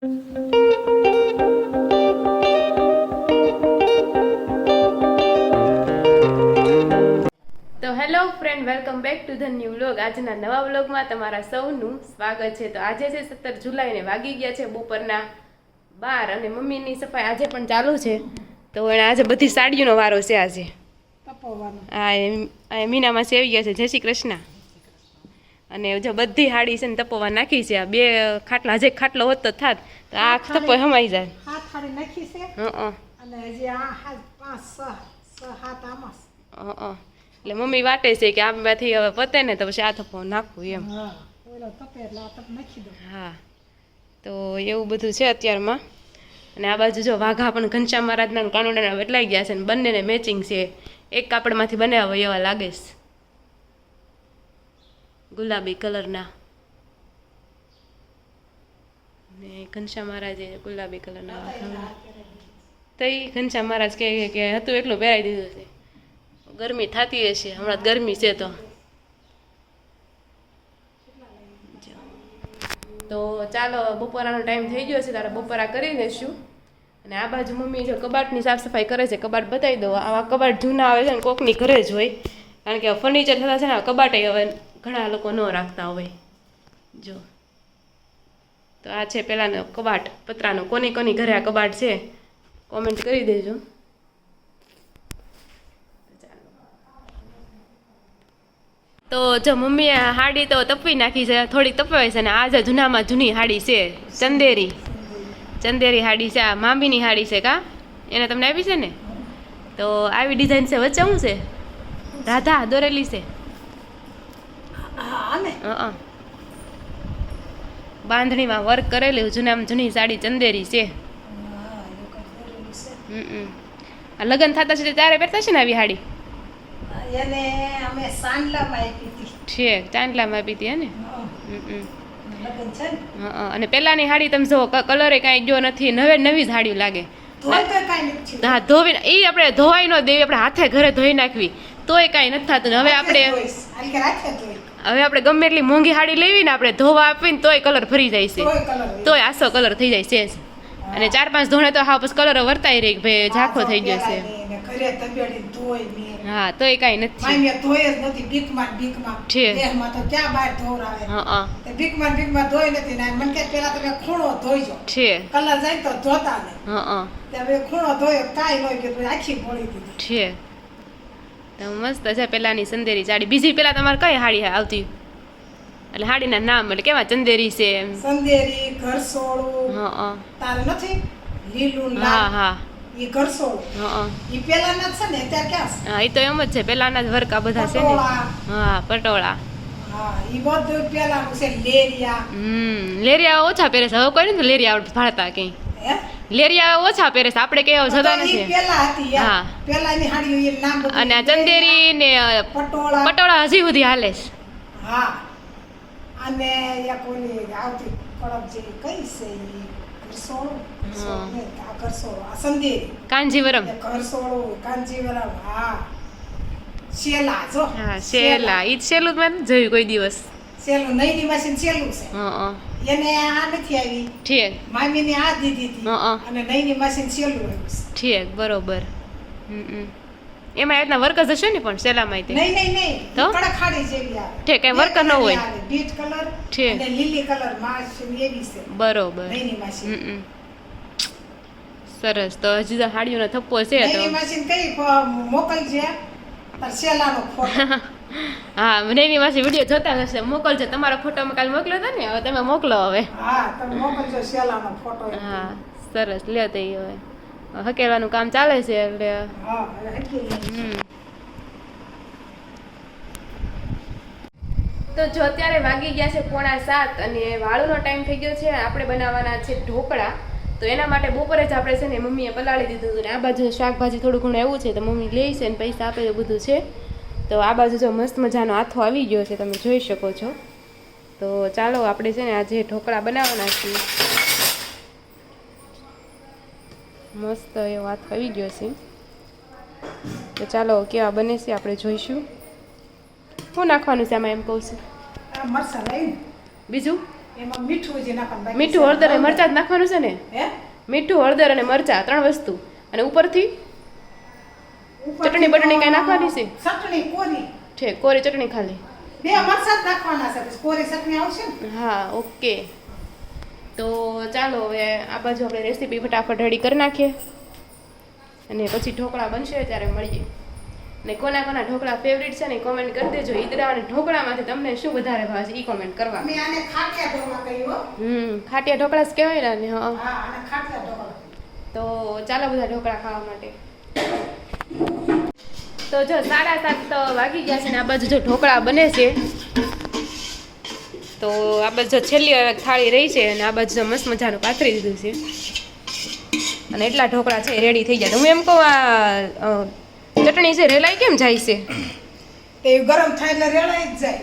તો hello friend, welcome back to the new vlog. આજના નવા વ્લોગમાં તમારા સૌનું સ્વાગત છે. તો આજે છે 17 જુલાઈને વાગી ગયા છે બપોરના 12 અને મમ્મીની સફાઈ આજે પણ ચાલુ છે. તો એને આજે બધી સાડીઓનો વારો છે. આજે હા, મીનામાં સેવી ગયા છે. જય શ્રી કૃષ્ણ. અને જો બધી હાડી છે ને તપોવા નાખી છે. આ બે ખાટલા હજી ખાટલો હોત તો થાત તો આ તપો હમાઈ જાય. એટલે મમ્મી વાટે છે કે આમાંથી હવે પતે ને તો પછી આ થપ્પો નાખવું એમ. હા, તો એવું બધું છે અત્યારમાં. અને આ બાજુ જો વાઘા પણ ઘનશ્યામ મહારાજના કાનુડાના બદલાઈ ગયા છે ને બંનેને મેચિંગ છે. એક કાપડમાંથી બનાવ્યા હોય એવા લાગે છે, ગુલાબી કલરના. ને ઘનશ્યામ મહારાજે ગુલાબી કલરના તો એ ઘનશ્યામ મહારાજ કે હતું એટલું પહેરાવી દીધું છે. ગરમી થતી હશે, હમણાં ગરમી છે. તો ચાલો, બપોરાનો ટાઈમ થઈ ગયો છે, તારે બપોરા કરી લઈશું. અને આ બાજુ મમ્મી જો કબાટની સાફ સફાઈ કરે છે. કબાટ બતાવી દો. આવા કબાટ જૂના આવે છે ને કોકની ઘરે જ હોય, કારણ કે ફર્નિચર થતા છે ને કબાટે હવે ઘણા લોકો ન રાખતા હોય. જો તો આ છે પેલાનો કબાટ પતરાનો. કોની કોની ઘરે આ કબાટ છે કોમેન્ટ કરી દેજો. તો જો મમ્મીએ હાડી તો તપવી નાખી છે, થોડીક તપવાય છે. ને આ જે જૂનામાં જૂની હાડી છે, ચંદેરી હાડી છે. આ મામીની હાડી છે કા, એને તમને આપી છે ને. તો આવી ડિઝાઇન છે. વચ્ચે શું છે? રાધા દોરેલી છે. બાંધણીમાં વર્ક કરેલું જૂનામાં જૂની સાડી ચંદેરી છે. આ લગ્ન થતા છે ત્યારે પહેરતા છે ને આવી હાડી. એને અમે સાંડલામાં આપી હતી. ઠીક, ચાંદલામાં આપી હતી હે ને. લગન છે ને. અને પેલાની હાડી તમે જો કલરે કાંઈ ગયો નથી, નવી જ હાડી લાગે. હા, ધોવી એ આપણે ધોવાઈ ન દેવી, આપણે હાથે ઘરે ધોઈ નાખવી તોય કાંઈ નથી થતું. હવે આપણે ગમે એટલી મોંઘી હાડી લેવી ને આપણે ધોવા આપવી ને તોય કલર ફરી જાય છે, તોય આસો કલર થઈ જાય છે. અને 4-5 ધોણે તો હા પછી કલર વર્તાઈ રહી, ભાઈ ઝાંખો થઈ ગયો છે. હા, તોય કાંઈ નથી. મસ્ત છે પેલાની ચંદેરી સાડી. બીજી પેલા તમારે કઈ હાડી આવતી? એટલે હાડીના નામ એટલે કેવા? ચંદેરી છે, ચંદેરી, ઘરસોળું. તારે નથી લીલું લાલ. હા, ઈ ઘરસોળું. ઈ પેલાના છે ને, અત્યારે ક્યાં છે? હા, ઈ તો એમ જ છે, પેલાના જ વર્ક આ બધા છે ને. હા, પટોળા. હા, ઈ બધું પેલાનું છે. લેરિયા. લેરિયા ઓછા પહેરે છે હવે. કોઈ નથી લેરિયા ભાળતા કઈ. લેરિયા ઓછા પહેરે છે, આપણે કઈ જતા નથી. પેલા હતી. હા, પેલાની હાડી એ નામ. અને આ ચંદેરી ને પટોળા હજી સુધી હાલે છે. હા, અને યા કોની આવતી કડક જેવી કઈ છે ઈ ઘરસોળું. કાંજીવરમ. કાંજીવરમ. હા, શેલા જો. હા, શેલા. ઈ સેલું મેં જોયું કોઈ દિવસ. સેલું નઈની મશીન સેલું છે. એને આ નથી આવી. ઠીક. મામીને આ દીધી હતી. અને નઈની મશીન સેલું આવ્યું છે. ઠીક, બરોબર. એમાં એટલા વર્ક જ હશે ને પણ સેલામાં તે. નહીં તો કડક ખાડી જેવી આવે. ઠીક, કઈ વર્ક ન હોય. બીટ કલર અને લીલી કલર મશીન એવી છે. બરોબર. નઈની મશીન. સરસ. તો હજી તો હાડીઓનો થપ્પો છે તો મશીન કઈ મોકલજે તાર શેલાનો ફોટો. હા, મનેની માસી વિડિયો જોતા હશે, મોકલજો. તમારો ફોટો મેં કાલ મોકલ્યો હતો ને, હવે તમે મોકલો હવે. હા, તમે મોકલજો શેલાનો ફોટો. હા, સરસ. લ્યો તો હવે હકેલવાનું કામ ચાલે છે એટલે. હા, હકેલી. તો જો અત્યારે વાગી ગયા છે 6:45 અને વાળુનો ટાઈમ થઈ ગયો છે. આપણે બનાવવાના છે ઢોકળા. તો એના માટે બપોરે જ આપણે છે ને મમ્મીએ પલાળી દીધું હતું. ને આ બાજુ શાકભાજી થોડું ઘણું એવું છે તો મમ્મી લે છે ને પૈસા આપે તો બધું છે. તો આ બાજુ જો મસ્ત મજાનો આથો આવી ગયો છે, તમે જોઈ શકો છો. તો ચાલો આપણે છે ને આજે ઢોકળા બનાવવાના છીએ. મસ્ત એવો આથો આવી ગયો છે. તો ચાલો કેવા બને છે આપણે જોઈશું. શું નાખવાનું છે આમાં એમ કહું છું? મરચાં લઈને બીજું એમાં મીઠું જે નાખવાનું બાકી મીઠું, હળદર અને મરચાં જ નાખવાનું છે ને? હે મીઠું, હળદર અને મરચાં 3 વસ્તુ. અને ઉપરથી ઉપરથી ચટણી બટણી કાંઈ નાખવાની છે? ચટણી કોરી છે કોરી ચટણી ખાલી? 2 મરચાં જ નાખવાના છે, પછી કોરી ચટણી આવશે ને. હા, ઓકે. તો ચાલો હવે આ બાજુ આપણે રેસીપી ફટાફટ રેડી કરી નાખીએ અને પછી ઢોકળા બનશે ત્યારે મળીએ. ને કોના કોના ઢોકળા ફેવરિટ છે ને કોમેન્ટ કરી દેજો. ઈદડા અને ઢોકળામાંથી તમને શું વધારે ભાવે છે એ કોમેન્ટ કરવા. મેં આને ખાટિયા ઢોકળા કહ્યું. ખાટિયા ઢોકળા જ કહેવાય ને. હા, હા, આને ખાટિયા ઢોકળા. તો ચાલો બધા ઢોકળા ખાવા માટે. તો જો 7:30 વાગી ગયા છે ને આ બાજુ જો ઢોકળા બને છે. તો આ બાજુ જો છેલ્લી હવે થાળી રહી છે અને આ બાજુ જો મસ્ત મજાનું પાથરી દીધું છે અને એટલા ઢોકળા છે રેડી થઈ ગયા. તો હું એમ કહું આ ચટણી છે રેલાઈ કેમ જાય છે? તે ગરમ થાય એટલે રેડાઈ જ જાય.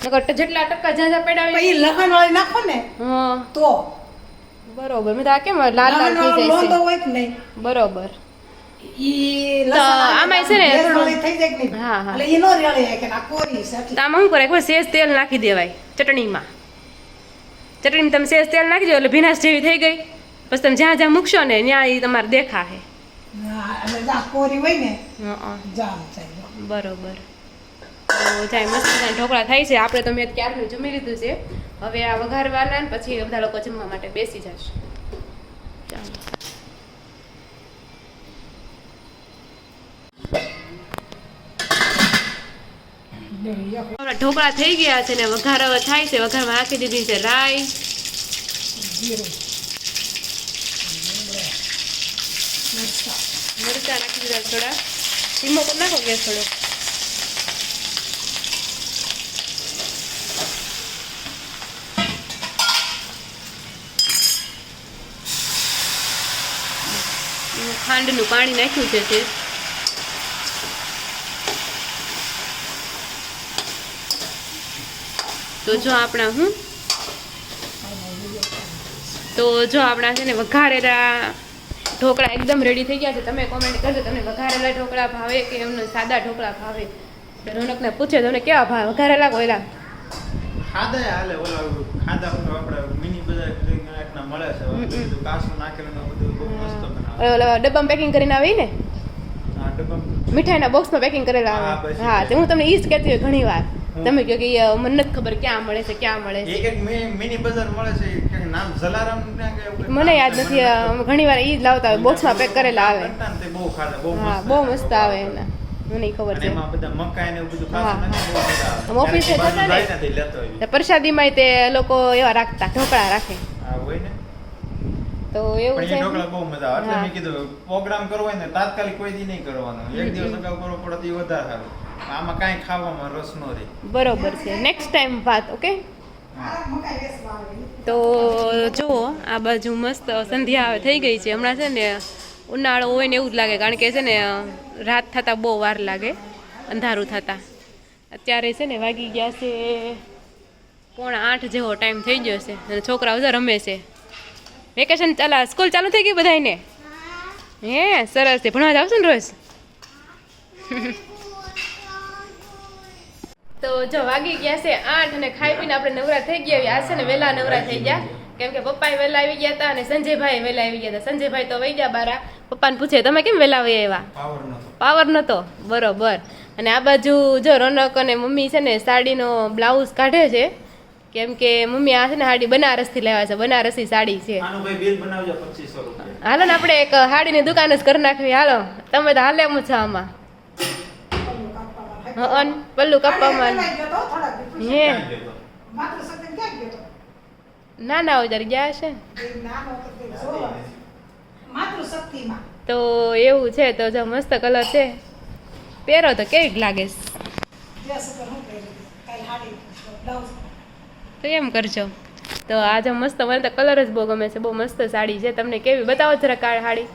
નકર જેટલા ટકા ઝાઝા પડ્યા હોય પછી લહણ વાળી નાખો ને હા તો બરોબર. મેં તો આ કેમ લાલ લાલ થઈ જાય લોંદો છે? હોય કે નહીં બરોબર. ઈ તો આમાંય છે ને ગેસ થોડું- વાળી થઈ જાય કે નહીં? હા, હા. એટલે ઈ નો રેડાય કે આ કોરી છે એટલે. તો આમાં શું કરે એકવાર સેજ તેલ નાખી દેવાય ચટણીમાં. ચટણીમાં તમે સેજ તેલ નાખી દો એટલે ભીનાશ જેવી થઈ ગઈ. પછી તમે જ્યાં જ્યાં મૂકશો ને ત્યાં એ તમારે દેખાશે. હા, એટલે જા કોરી હોય ને હં, જામ થાય. બરોબર. તો જાય મસ્ત મજાના ઢોકળા થાય છે. આપણે તો મેં ક્યારનું જમી લીધું છે. હવે આ વઘારવાના ને પછી બધા લોકો જમવા માટે બેસી જશે. ચાલો. આપણા ઢોકળા થઈ ગયા છે ને વઘાર હવે થાય છે. વઘારમાં નાખી દીધી છે રાઈ, જીરું, મરચાં નાખી દીધા થોડા. ધીમો કરી નાખો ગેસ થોડો. ખાંડનું પાણી નાખ્યું છે તે. તો જો આપણા છે ને વઘારેલા ઢોકળા એકદમ રેડી થઈ ગયા છે. તમે કોમેન્ટ કરજો તમને વઘારેલા ઢોકળા ભાવે કે એમને સાદા ઢોકળા ભાવે. તો રોનકને પૂછે તમને કેવા ભાવે વઘારેલા કોયલા? ખાધા હાલે ઓલા ખાધા આપણે મિની બજાર ના મળે છે બધું કાસું નાખેલું બધું બહુ મસ્ત બનાવે. ઓલા ડબ્બામાં પેકિંગ કરીને આવે ઈ ને? હા ડબ્બા મીઠાઈના બોક્સમાં પેકિંગ કરેલા હા, આવે. બસ. હા, તો હું તમને ઈ જ કહેતી હોય ઘણી વાર. તમે કહો કે મને નથી ખબર ક્યાં મળે છે ક્યાં મળે છે. એક મિની બજાર મળે છે કે નામ જલારામ ના કે એવું કંઈક મને નામ યાદ છે, નથી. ઘણી વાર ઈ જ લાવતા હોય બોક્સમાં પેક કરેલા આવે. કરતા ને તે બહુ ખાધા બહુ હા, મસ્ત બહુ મસ્ત આવે એના. મને ખબર અને છે. એમાં બધા મકાઈ ને એવું બધું હા, ખાસું નાખે બહુ મજા આવે. આમ ઓફિસે ક્યારેક જતા ને? બાજુ જાય ને તે લેતો હોય. તો પ્રસાદીમાંય તે લોકો એવા રાખતા ઢોકળા રાખે. હા હોય ને તો એવું પણ છે. એ ઢોકળા બહુ મજા આવે. એટલે હા. મેં કીધું પ્રોગ્રામ કરવો હોય ને તાત્કાલિક કોઈ દી નહીં કરવાનો. એક દિવસ અગાઉ કરવો પડે તો ઈ વધારે સારું. આમાં કાંઈ ખાવામાં રસ નો રહે. બરોબર છે. નેક્સ્ટ ટાઈમ વાત. ઓકે. આ મકાઈ વેચવા આવે. તો જુઓ આ બાજુ મસ્ત સંધ્યા થઈ ગઈ છે. હમણાં છે ને ઉનાળો હોય ને એવું જ લાગે કારણ કે છે ને રાત થતાં બહુ વાર લાગે અંધારું થતાં. અત્યારે છે ને વાગી ગયા છે 7:45 જેવો ટાઈમ થઈ ગયો છે અને છોકરાઓ જો રમે છે. વેકેશન સ્કૂલ ચાલુ થઈ ગઈ બધાયને? હે સરસ છે. ભણવા જાવ છો ને રોજ? તો જો વાગી ગયા છે 8 અને ખાઈ પીને આપણે નવરા થઈ ગયા. આ છે ને વહેલા નવરા થઈ ગયા કેમ કે પપ્પાએ વહેલા આવી ગયા હતા અને સંજયભાઈ વહેલા આવી ગયા હતા. સંજયભાઈ તો વહી ગયા બારા. પપ્પાને પૂછે તમે કેમ વહેલા વહી આવ્યા? પાવર નતો. પાવર નતો. બરોબર. અને આ બાજુ જો રોનક અને મમ્મી છે ને સાડીનો બ્લાઉઝ કાઢે છે કેમ કે મમ્મી આ છે ને સાડી બનારસથી લેવા છે. બનારસી સાડી છે. આનું ભાઈ બિલ બનાવજો 2500 રૂપિયા. હાલો ને આપણે એક સાડીની દુકાન જ કરી નાખવી. હાલો તમે તો હાલે એમ છો આમાં. હં, પલ્લુ કપ્પામાં કપાઈ ગયો તો થોડાક દિવસ. હે ક્યાં ગયો તો? માત્ર સત્ય ક્યાં ગયો તો? ના ના હોય ત્યારે ગયા છે. એ નાનો હતો તે જોવા. માત્ર શક્તિમાં. તો એવું છે. તો જો મસ્ત કલર છે. પહેરો તો કેવી લાગે છે? ડ્રેસ ઉપર હું પહેરી કાંઈ હાડી બ્લાઉઝ. તો એમ કરજો. તો આજે મસ્ત મને તો કલર જ બહુ ગમે છે. બહુ મસ્ત સાડી છે. તમને કેવી બતાવો જરા કાળ સાડી.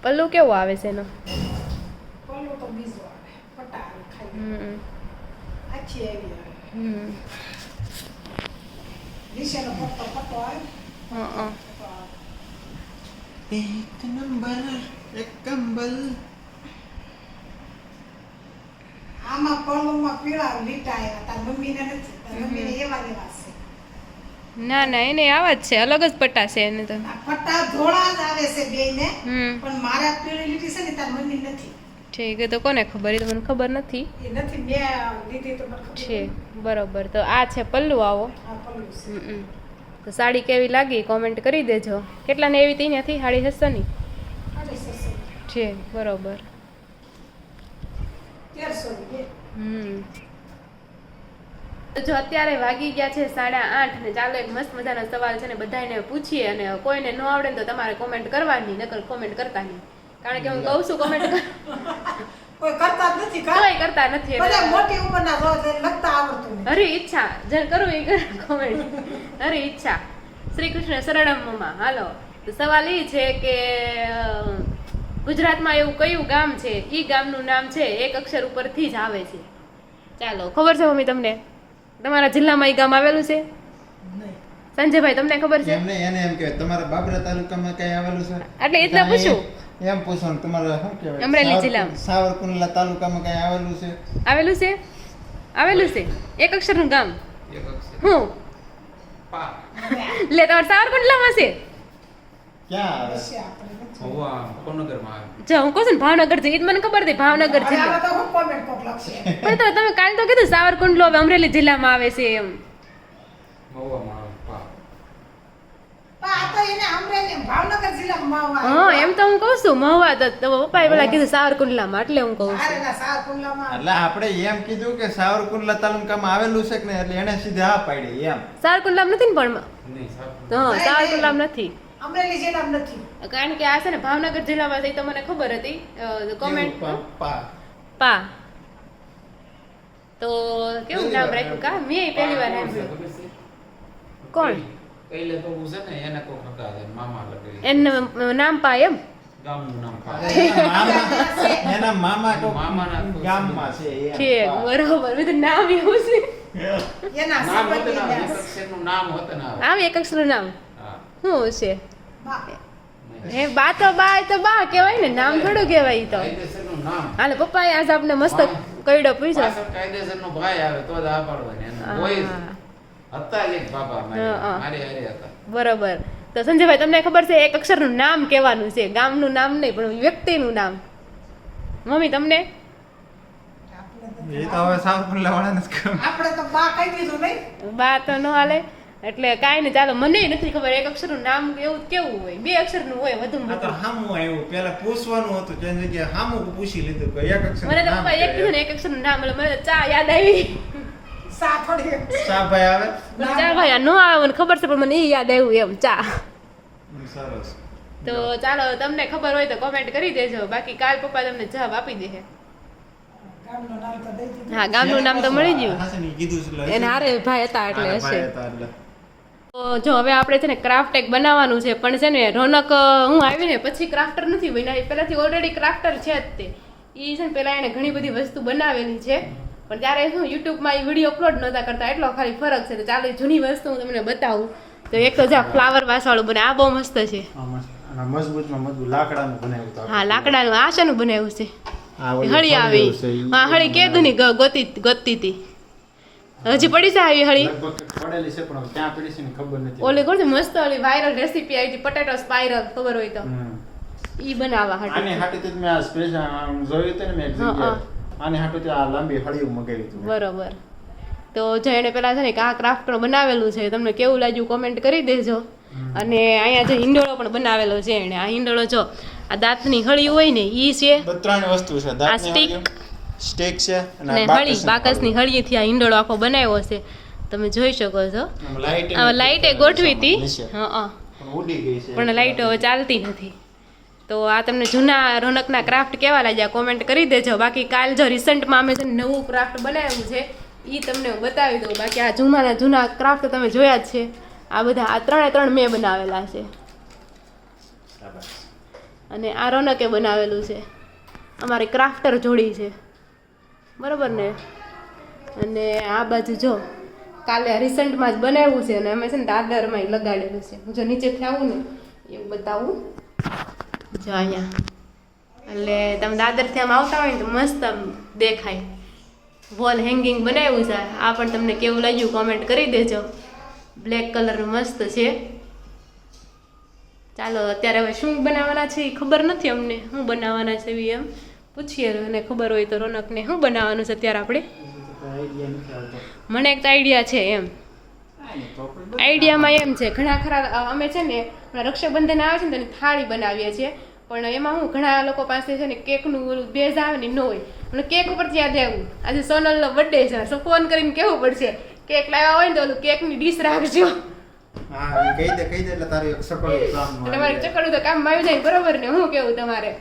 પલ્લુ કેવો આવે છે એનો? પલ્લું તો બીજો આવે પટ્ટા આવે ખાલી હમ આખી એવી આવે. હમ નીચેનો પટ્ટો આવે હં. પટ્ટો આવે. એક નંબર એક કંબલ. આ આમાં પળોમાં પીળા લીટા આવ્યા તાર મમ્મીને નથી તાર મમ્મીને એવા લેવા છે ના ના એને આવા જ છે, અલગ જ પટ્ટા છે એને તો. આ પટ્ટા ધોળા જ આવે છે બેયને હમ પણ મારા પીળી લીટી છે ને તાર મમ્મી નથી ઠીક છે, તો કોને ખબર, એ તો મને ખબર નથી. એ નથી મેં લીધી તો મને ખબર છે બરોબર. તો આ છે પલ્લુ આવો. આ પલ્લું છે હમ. તો સાડી કેવી લાગી કોમેન્ટ કરી દેજો. કેટલાને એવી હતી ત્યાંથી સાડી 600 650 છે બરોબર. 1300 ની હમ. તો જો અત્યારે વાગી ગયા છે 8:30 ને ચાલો એક મસ્ત મજાનો સવાલ છે ને બધાને પૂછીએ, અને કોઈને ન આવડે ને તો તમારે કોમેન્ટ કરવાની, નકર કોમેન્ટ કરતા નહીં, કારણ કે હું કહું છું કોમેન્ટ કોઈ કરતા જ નથી કા કોઈ કરતા નથી. બધા એટલે મોટી ઉંમરના રોજ લખતા આવડતું નહીં હરી ઈચ્છા જેને કરવું એ કરે કોમેન્ટ. હરી ઈચ્છા. શ્રી કૃષ્ણ શરણમ મમ્મા. હાલો, તો સવાલ એ છે કે ગુજરાતમાં એવું કયું ગામ છે, ઈ ગામનું નામ છે એક અક્ષર ઉપરથી જ આવે છે. ચાલો, ખબર છે મમ્મી તમને? તમારા જિલ્લામાં ઈ ગામ આવેલું છે? નહીં સંજયભાઈ તમને ખબર છે? એમને એને એમ કહેવાય તમારા બાબરા તાલુકામાં કઈ આવેલું છે? એટલે એ જ ના પૂછું. એમ પૂછવાનું તમારા શું કહેવાય? અમરેલી જિલ્લામાં. સાવરકુંડલા તાલુકામાં કઈ આવેલું છે? આવેલું છે? આવેલું છે એક અક્ષરનું ગામ. એક અક્ષર હું પા લે તમારે સાવરકુંડલામાં છે? ક્યાં આવે? છે આપણે નથી હોવા ભાવનગરમાં આવે. જો હું કહું છું ને ભાવનગર છે, એ જ મને ખબર હતી ભાવનગર હવે જિલ્લો. આમાં તો હું કોમેન્ટ કોક લખશે પણ તો તમે કાલ તો કીધું સાવરકુંડલો હવે અમરેલી જિલ્લામાં આવે છે એમ. મહુવામાં આવે પા. પણ આ તો એને અમરેલી ભાવનગર જિલ્લામાં માવા હા એમ તો હું કહું છું મહુવા, તો પપ્પાએ પેલા કીધું સાવરકુંડલામાં, એટલે હું કહું છું. આરેના સારકુંડલામાં એટલે આપણે એમ કીધું કે સાવરકુંડલા તાલુકામાં આવેલું છે કે ને, એટલે એને સીધે હા પાડી એમ. સાવરકુંડલામાં નથી ને પણ? નહીં સાહેબ. હા સાવરકુંડલામાં નથી, અમરેલી જિલ્લામાં નથી કારણ કે આ છે ને ભાવનગર જિલ્લામાં છે, એ તો મને ખબર હતી. કોમેન્ટ એવું પા. પા તો કેવું નામ રાખ્યું કા? મેં પહેલી વાર સાંભળ્યું. ખબર છે? કોણ? કઈલે તો છે ને એને કોક હતા મામા લગી એનું નામ પા એમ? ગામનું નામ પા. એના મામા કોક મામાના ગામમાં છે એમ. છે બરોબર. મેં તો નામ એવું છે. એના નામ હોતે સંબંધી ના આવે. એક દાસ. અક્ષરનું નામ હોતે ના આવે. આમ એક અક્ષરનું નામ હા. શું છે? બા. હે બા તો બા કહેવાય ને, નામ થોડું કહેવાય ઈ તો. કાયદેસરનું નામ. હાલે પપ્પાએ આજ આપણે મસ્ત કઈડો પૂછ્યો. પાછળ કાયદેસરનો ભાઈ આવે તો જ આ પાડવાની. એને કોઈ જ હતા જ એક બાબા હા. મારી હારે હતા. બરોબર. તો સંજયભાઈ તમને ખબર છે એક અક્ષરનું નામ કહેવાનું છે, ગામનું નામ નહીં પણ વ્યક્તિનું નામ. મમ્મી તમને? એ તો હવે સાવરકુંડલા વાળાને જ ખબર. આપણે તો બા કહી દીધું નહીં બા તો ન હાલે, એટલે કાંઈ નહીં. ચાલો, મને નથી ખબર એક અક્ષરનું નામ એવું કેવું હોય. 2 અક્ષરનું હોય વધુમાં આ તો વધુ. હામું આવ્યું. પેલા પૂછવાનું હતું, તેની જગ્યાએ હામું પૂછી લીધું કે એક અક્ષર મને તો પપ્પા એક કીધું ને એક અક્ષરનું નામ, એટલે મને તો ચા યાદ આવી. સા થોડી શાહભાઈ આવે. મને ચા ભાઈ આ ન આવે મને ખબર છે, પણ મને એ યાદ આવ્યું એમ ચા. સરસ. તો ચાલો, તમને ખબર હોય તો કોમેન્ટ કરી દેજો, બાકી કાલ પપ્પા તમને જવાબ આપી દેશે. ગામનું નામ તો દઈ દીધું હા, ગામનું નામ તો મળી ગયું. હા, છે ને, કીધું છે એટલે એને હારે ભાઈ હતા એટલે હારે હશે. ભાઈ હતા એટલે. તો જો હવે આપણે છે ને ક્રાફ્ટ એક બનાવવાનું છે, પણ છે ને રોનક હું આવીને પછી ક્રાફ્ટર નથી બનાવી, પહેલાથી ઓલરેડી ક્રાફ્ટર છે જ તે. એ છે ને પહેલાં એણે ઘણી બધી વસ્તુ બનાવેલી છે, પણ ત્યારે શું યુટ્યુબમાં એ વિડીયો અપલોડ નહોતા કરતા, એટલો ખાલી ફરક છે. તો ચાલો એ જૂની વસ્તુ હું તમને બતાવું. તો એક તો જ્યાં ફ્લાવર વાસવાળું બને, આ બહુ મસ્ત છે. અને મજબૂતમાં મજબૂત લાકડાનું બનાવ્યું હતું. હા, લાકડાનું. આ શાનું બનાવ્યું છે? આ ઓલી હળી આવી. છે, ઈ હા, હળી કેદુની ગોતતી હતી. હજી પડી છે આવી હળી? લગભગ પડેલી છે પણ હવે ક્યાં પડી છે ને ખબર નથી. ઓલી કોણ છે મસ્ત ઓલી વાયરલ રેસીપી આવી હતી, પટેટો સ્પાઇરલ, ખબર હોય તો હમ. ઈ બનાવવા આની હાટુ. હાટુથી જ મેં આ સ્પેશિયલ જોયું હતું ને મેં એક હા, જગ્યાએ. આની હાટુથી આ લાંબી હળિયું મગાવી હતું મેં. બરોબર. તો જો એને પેલા છે ને કે આ ક્રાફ્ટનું બનાવેલું છે, તમને કેવું લાગ્યું કોમેન્ટ કરી દેજો. અને અહીંયા જો હિંડોળો પણ બનાવેલો છે એને. આ હિંડોળો જો આ દાંતની હળી હોય ને ઈ છે, ત્રણ વસ્તુ છે. આ દાંતની સ્ટીક હળિયું, સ્ટીક છે અને અને આ હળી, બાકસની હળીથી આ હિંડોળો આખો બનાવ્યો છે, તમે જોઈ શકો છો. આમ લાઈટ આ લાઈટે ગોઠવી હતી, નીચે. હા, પણ ઉડી ગઈ છે. પણ લાઈટો હવે ચાલતી નથી. તો આ તમને જૂના રોનકના ક્રાફ્ટ કેવા લાગ્યા કોમેન્ટ કરી દેજો. બાકી કાલ જો રિસન્ટમાં અમે છે ને નવું ક્રાફ્ટ બનાવ્યું છે, એ તમને હું બતાવી દઉં. બાકી આ જૂના ક્રાફ્ટ તમે જોયા જ છે. આ બધા આ 3 મેં બનાવેલા છે, અને આ રોનકે બનાવેલું છે. અમારી ક્રાફ્ટર જોડી છે, બરોબર ને. અને આ બાજુ જો કાલે રિસન્ટમાં જ બનાવ્યું છે, અને અમે છે ને દાદરમાં લગાડેલું છે. હું જો નીચેથી આવું ને એવું બતાવું. જો અહીંયા એટલે તમે દાદરથી આમ આવતા હોય ને તો મસ્ત આમ દેખાય. વોલ હેંગિંગ બનાવ્યું છે. આ પણ તમને કેવું લાગ્યું કોમેન્ટ કરી દેજો. બ્લેક કલરનું મસ્ત છે. ચાલો અત્યારે હવે શું બનાવવાના છે એ ખબર નથી અમને. શું બનાવવાના છે એવી એમ પૂછીએ, અને ખબર હોય તો રોનકને શું બનાવવાનું છે અત્યારે આપણે. મને એક તો આઈડિયા છે એમ. આઈડિયામાં એમ છે ઘણા ખરા અમે છે ને રક્ષાબંધન આવે છે ને તેની થાળી બનાવીએ છીએ, પણ એમાં હું ઘણા લોકો પાસે છે ને કેકનું ઓલું બેઝ આવે ને ન હોય. અને કેક ઉપરથી યાદ આવ્યું, આજે સોનલનો બર્થડે છે, સો ફોન કરીને કહેવું પડશે કેક લાવ્યા હોય ને તો ઓલું કેકની ડીશ રાખજો. હા કહી દે એટલે તારું એક સકળ કામ તમારે ચકડું તો કામ આવી જાય બરોબર ને. હું કેવું તમારે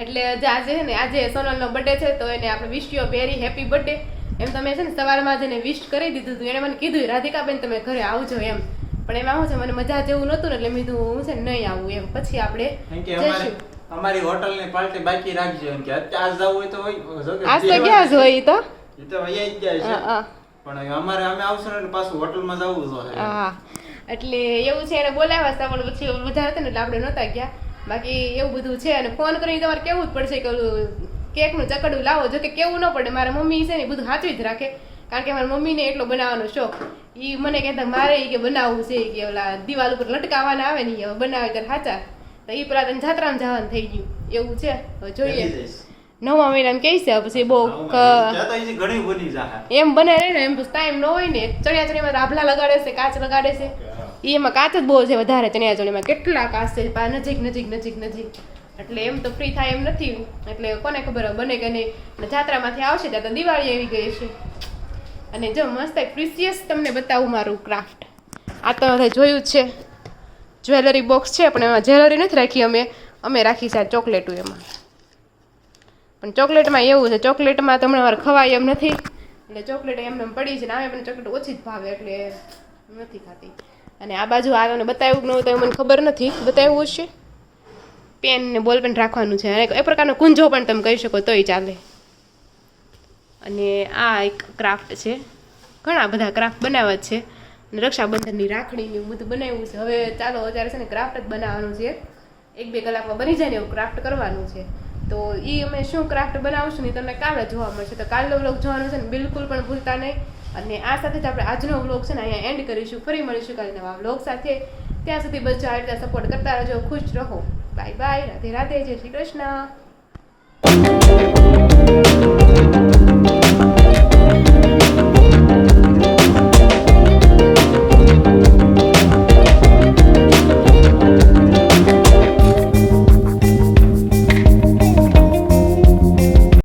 એટલે આજે છે ને આજે સોનલનો બર્થડે છે તો એને આપણે wish you very happy birthday એમ તમે છે ને સવારમાં જ એને વિશ કરી દીધું હતું. એને મને કીધું રાધિકાબેન તમે ઘરે આવજો એમ, પણ એમાં શું છે મને મજા જેવું નહોતું ને એટલે મેં કીધું હું છે ને નહીં આવું એમ. પછી આપણે જઈશું. અમારી હોટલ ની પાર્ટી બાકી રાખજો એમ કે આજ જવું હોય તો હોય આજ તો ક્યાં જ હોય ઈ તો એ તો વૈયા જ જાય છે, હા પણ અમે આવશું ને એટલે પાછું હોટલમાં જવું જોઈએ. હા એટલે એવું છે. એને બોલાવ્યા હતા પણ પછી વધારે હતા ને એટલે આપણે નહોતા ગયા. બાકી એવું બધું છે અને ફોન કરીને તમારે કેવું જ પડશે કે ઓલું કેકનું ચકડું લાવો. જો કે કેવું ન પડે, મારા મમ્મી છે ને બધું સાચવી જ રાખે, કારણ કે મારા મમ્મીને એટલો બનાવવાનો શોખ. એ મને કહેતા મારે કે બનાવવું છે કે ઓલા દિવાલ ઉપર લટકાવવાના આવે ને હવે બનાવે ત્યારે સાચા તો એ પેલા તને જાત્રામાં જવાનું થઈ ગયું એવું છે. હવે જોઈએ 9મા મહિનામાં કહે છે પછી બહુ ઘણી બની જાય એમ બને રહે ને એમ ટાઈમ ન હોય ને. ચણિયાચોળીમાં આભલા લગાડે છે, કાચ લગાડે છે, એમાં કાચ જ બહુ છે વધારે. ચણિયાચોળીમાં કેટલા કાચ છે, નજીક નજીક નજીક નજીક, એટલે એમ તો ફ્રી થાય એમ નથી. એટલે કોને ખબર બને કે નહીં. અને જાત્રામાંથી આવશે ત્યાં તો દિવાળી આવી ગઈ છે. અને જો મસ્ત એક પ્રિસિયસ તમને બતાવું મારું ક્રાફ્ટ. આ તો બધા જોયું જ છે, જ્વેલરી બોક્સ છે પણ એમાં જ્વેલરી નથી રાખી અમે રાખી છે આ ચોકલેટું એમાં. પણ ચોકલેટમાં એવું છે, ચોકલેટમાં તમને મારે ખવાય એમ નથી એટલે ચોકલેટ એમને પડી છે ને આમે પણ ચોકલેટ ઓછી જ ભાવે એટલે નથી ખાતી. અને આ બાજુ આ તમને બતાવ્યું ન હોય તો મને ખબર નથી, બતાવ્યું હશે. પેન ને બોલ પેન રાખવાનું છે અને એ પ્રકારનો કુંજો પણ તમે કહી શકો તોય ચાલે. અને આ એક ક્રાફ્ટ છે, ઘણા બધા ક્રાફ્ટ બનાવ્યા જ છે. અને રક્ષાબંધનની રાખડીની બધું બનાવ્યું છે. હવે ચાલો અત્યારે છે ને ક્રાફ્ટ જ બનાવવાનું છે. 1-2 કલાકમાં બની જાય ને એવું ક્રાફ્ટ કરવાનું છે. તો એ અમે શું ક્રાફ્ટ બનાવશું ને તમને કાલે જોવા મળશે. તો કાલનો વ્લોગ જોવાનું છે ને બિલકુલ પણ ભૂલતા નહીં. અને આ સાથે જ આપણે આજનો વ્લોગ છે ને અહીંયા એન્ડ કરીશું. ફરી મળીશું કાલે નવા વ્લોગ સાથે. ત્યાં સુધી બસ આ રીતે સપોર્ટ કરતા રહેજો. ખુશ રહો. Bye bye. રાધે રાધે. જય શ્રી કૃષ્ણ.